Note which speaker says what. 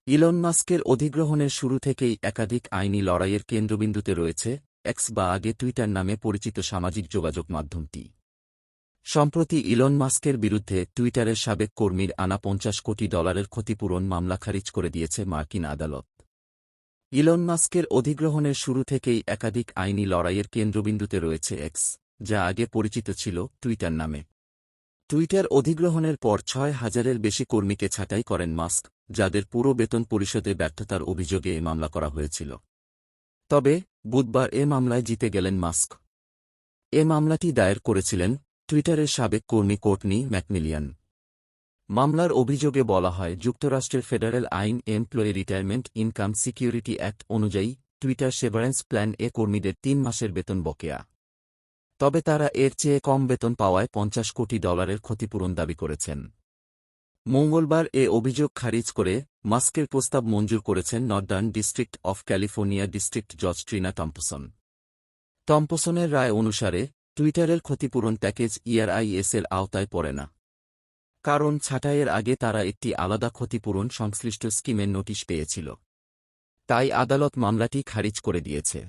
Speaker 1: Elon মাস্কের অধিগ্রহণের শুরু থেকেই একাধিক আইনি লড়াইয়ের কেন্দ্রবিন্দুতে রয়েছে এক্স বা আগে টুইটার নামে পরিচিত সামাজিক যোগাযোগ মাধ্যমটি। সম্প্রতি ইলন মাস্কের বিরুদ্ধে টুইটারের সাবেক কর্মীর আনা $50 কোটি ক্ষতিপূরণ মামলা খারিজ করে দিয়েছে মার্কিন আদালত। ইলন মাস্কের অধিগ্রহণের শুরু থেকেই একাধিক আইনি লড়াইয়ের কেন্দ্রবিন্দুতে রয়েছে এক্স, যা আগে পরিচিত ছিল টুইটার নামে। টুইটার অধিগ্রহণের পর 6,000-এর বেশি কর্মীকে ছাঁটাই করেন মাস্ক, যাদের পুরো বেতন পরিশোধে ব্যর্থতার অভিযোগে এ মামলা করা হয়েছিল। তবে বুধবার এ মামলায় জিতে গেলেন মাস্ক। এ মামলাটি দায়ের করেছিলেন টুইটারের সাবেক কর্মী কোর্টনি ম্যাকমিলিয়ান। মামলার অভিযোগে বলা হয়, যুক্তরাষ্ট্রের ফেডারেল আইন employee retirement income security act অনুযায়ী টুইটার সেভারেন্স প্ল্যান এ কর্মীদের 3 মাসের বেতন বকেয়া। তবে তারা এর চেয়ে কম বেতন পাওয়ায় $50 কোটি ক্ষতিপূরণ দাবি করেছেন। মঙ্গলবার এ অভিযোগ খারিজ করে মাস্কের প্রস্তাব মঞ্জুর করেছেন Northern district of California district জজ ট্রিনা টম্পসনের রায় অনুসারে টুইটারের ক্ষতিপূরণ প্যাকেজ ইআরআইএস-এর আওতায় পড়ে না। কারণ ছাঁটাইয়ের আগে তারা একটি আলাদা ক্ষতিপূরণ সংশ্লিষ্ট স্কিমের নোটিশ পেয়েছিল। তাই আদালত মামলাটি খারিজ করে দিয়েছে।